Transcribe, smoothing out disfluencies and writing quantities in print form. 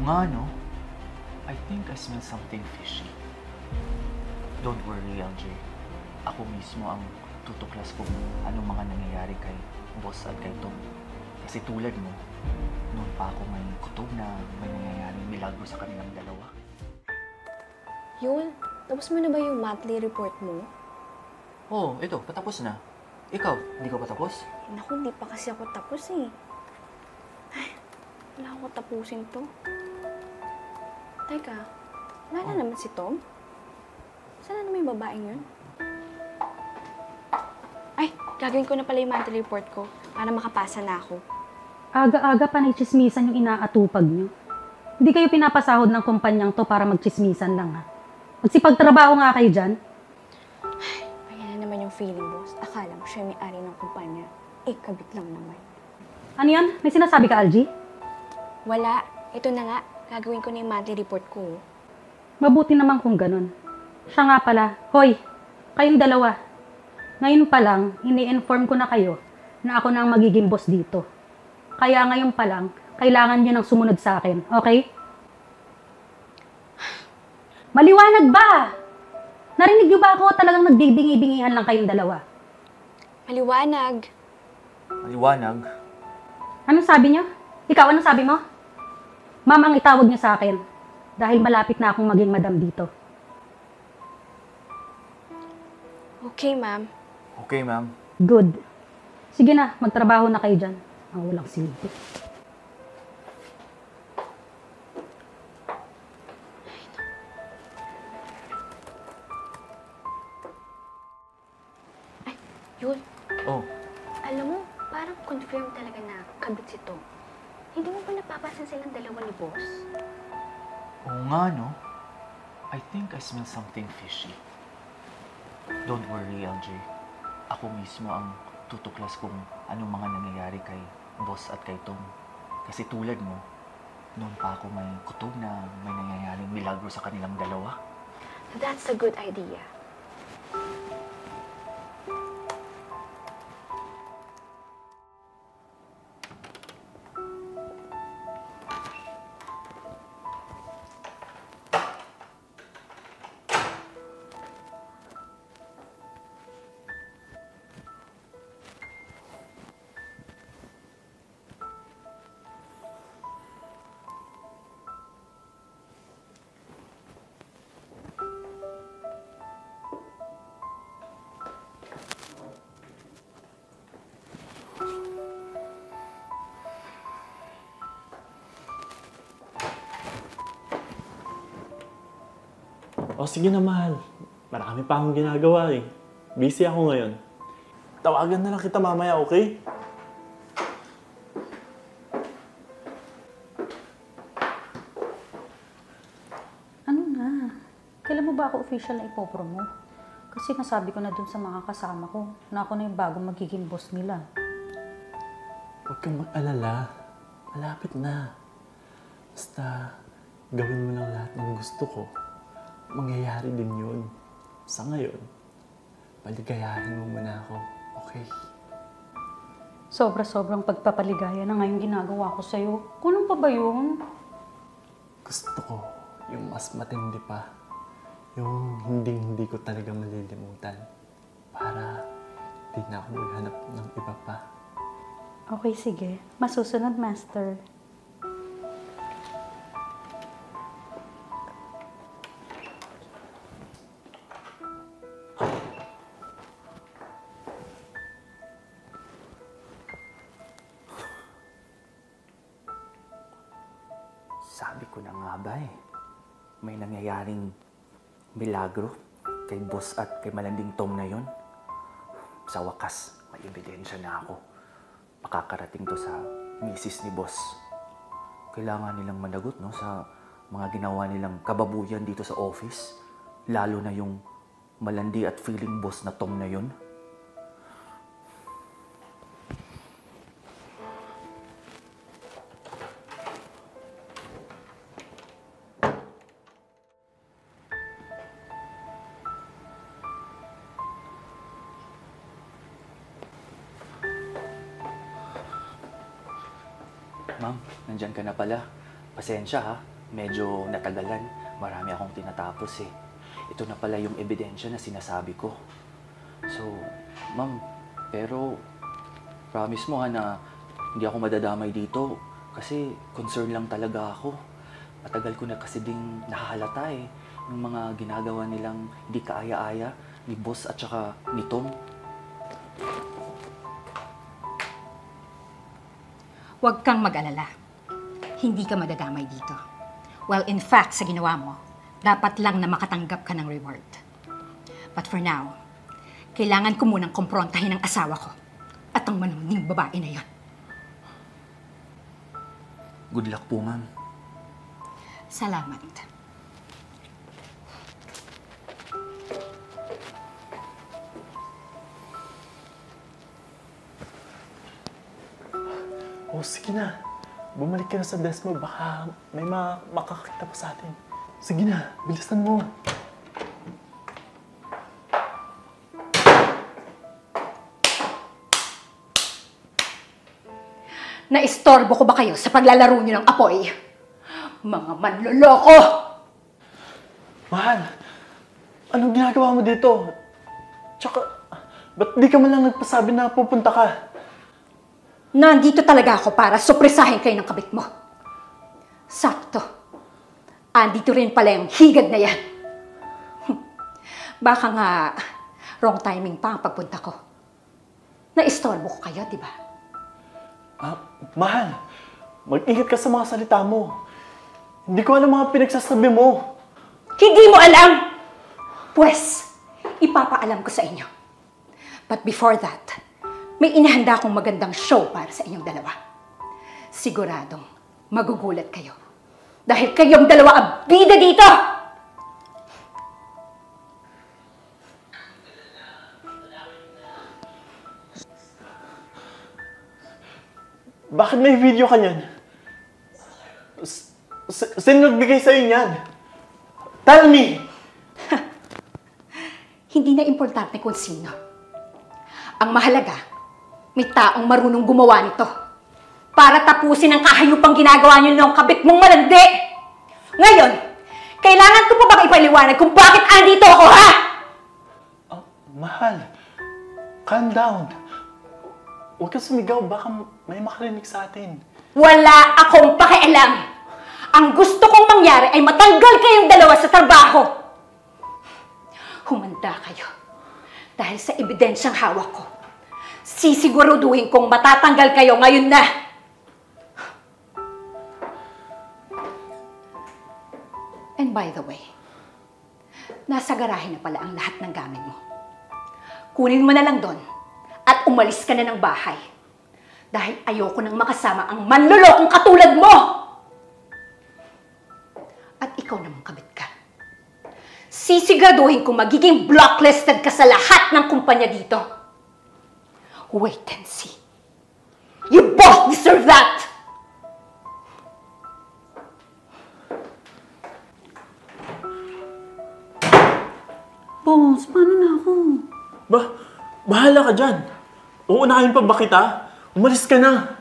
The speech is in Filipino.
nga, no? I think I smell something fishy. Don't worry, LJ. Ako mismo ang tutuklas kung anong mga nangyayari kay boss at kay Tom. Kasi tulad mo, noon pa ako may kutob na may nangyayaring milagro sa kanilang dalawa. Yul, tapos mo na ba yung monthly report mo? Oo, ito, patapos na. Ikaw, hindi ka pa tapos? Naku, hindi pa kasi ako tapos eh. Ay, wala ako tapusin to. Teka, wala na naman si Tom? Saan na naman yung babaeng yun? Ay, gagawin ko na pala yung monthly report ko para makapasa na ako. Aga-aga pa nagchismisan yung inaatupag nyo. Hindi kayo pinapasahod ng kumpanyang to para magchismisan lang ha. Magsipagtrabaho nga kayo dyan. Ayan na naman yung feeling, boss. Akala mo siya may ari ng kumpanya. Eh, kabit lang naman. Ano yan? May sinasabi ka, Algie? Wala. Ito na nga. Gagawin ko na yung monthly report ko. Mabuti naman kung ganun. Siya nga pala, hoy, kayong dalawa. Ngayon pa lang, ini-inform ko na kayo na ako na ang magiging boss dito. Kaya ngayon pa lang, kailangan nyo nang sumunod sa akin, okay? Maliwanag ba? Narinig nyo ba ako talagang nagbibingi-bingihan lang kayong dalawa? Maliwanag. Maliwanag. Anong sabi nyo? Ikaw, anong sabi mo? Ma'am ang itawag nyo sa akin dahil malapit na akong maging madam dito. Okay, ma'am. Okay, ma'am. Good. Sige na, magtrabaho na kayo dyan. Ang walang silbi. Ay, Yul. Oh, Alam mo, parang confirm talaga na kabit si Tom. Hindi mo ba napapasan silang dalawa ni boss? oo nga, no? I think I smell something fishy. Don't worry, LJ. Ako mismo ang tutuklas kung anong mga nangyayari kay boss at kay Tom. Kasi tulad mo, noon pa ako may kutob na may nangyayaring milagro sa kanilang dalawa. That's a good idea. O sige na, mahal. Marami pa akong ginagawa eh. Busy ako ngayon. Tawagan na lang kita mamaya, okay? Ano na? Kailan mo ba ako official na ipopromo? Kasi nasabi ko na dun sa mga kasama ko na ako na yung bagong magiging boss nila. Huwag kang mag-alala. Malapit na. Basta, gawin mo lang lahat ng gusto ko. Mangyayari din yun. Sa ngayon, paligayahin mo muna ako, okay? Sobra-sobrang pagpapaligaya na ngayong ginagawa ko sa'yo. Kulang pa ba yun? Gusto ko yung mas matindi pa. Yung hindi ko talaga malilimutan. Para di na ako maghanap ng iba pa. Okay, sige. Masusunod, Master. Sabi ko na nga ba eh, may nangyayaring milagro kay boss at kay malanding Tom na yon. Sa wakas, may ebidensya na ako. Makakarating to sa misis ni boss. Kailangan nilang managot, no, sa mga ginawa nilang kababuyan dito sa office. Lalo na yung malandi at feeling boss na Tom na yon. Ma'am, nandyan ka na pala. Pasensya ha. medyo natagalan. Marami akong tinatapos eh. Ito na pala yung ebidensya na sinasabi ko. So, ma'am, pero promise mo ha na hindi ako madadamay dito kasi concern lang talaga ako. Matagal ko na kasi ding nakahalata eh yung mga ginagawa nilang hindi kaaya-aya ni boss at saka ni Tom. Huwag kang mag-alala. Hindi ka madadamay dito. Well, in fact, sa ginawa mo, dapat lang na makatanggap ka ng reward. But for now, kailangan ko munang kumprontahin ang asawa ko at ang manuming babae na yon. Good luck po, ma'am. Salamat. Oh, sige na. Bumalik ka na sa desk mo. Baka may makakakita pa sa atin. Sige na, bilisan mo. Naistorbo ko ba kayo sa paglalaro niyo ng apoy? Mga manloloko! Mahal, anong ginagawa mo dito? Tsaka, ba't di ka man lang nagpasabi na pupunta ka? Nandito talaga ako para supresahin kayo ng kabit mo. Sakto. Andito rin pala yung higad na yan. Baka nga wrong timing pa ang pagpunta ko. Naistorbo ko kayo, di ba? Mahal, mag-ingat ka sa mga salita mo. Hindi ko alam mga pinagsasabi mo. Hindi mo alam! Pwes, ipapaalam ko sa inyo. But before that, may inahanda akong magandang show para sa inyong dalawa. Siguradong magugulat kayo. Dahil kayong dalawa ang bida dito! Bakit may video ka niyan? Sino nagbigay sa'yo niyan? Tell me! Hindi na importante kung sino. Ang mahalaga, may taong marunong gumawa nito para tapusin ang kahayupang ginagawa niyo ng kabit mong malandi. Ngayon, kailangan ko pa bang ipaliwanag kung bakit andito ako, ha? Mahal, calm down. Huwag ka sumigaw, baka may makarinig sa atin. Wala akong pakialam. Ang gusto kong mangyari ay matanggal kayong dalawa sa trabaho. Humanda kayo. Dahil sa ebidensyang hawak ko, sisiguraduhin kong matatanggal kayo ngayon na. And by the way, nasa garahe na pala ang lahat ng gamit mo. Kunin mo na lang doon at umalis ka na ng bahay. Dahil ayoko nang makasama ang manlolokong katulad mo! At ikaw namang kabit ka. Sisiguraduhin kong magiging blacklisted ka sa lahat ng kumpanya dito. Wait and see. You both deserve that! Boss, paano na ako? Bahala ka dyan. Uunahin pa ba kita? Umalis ka na.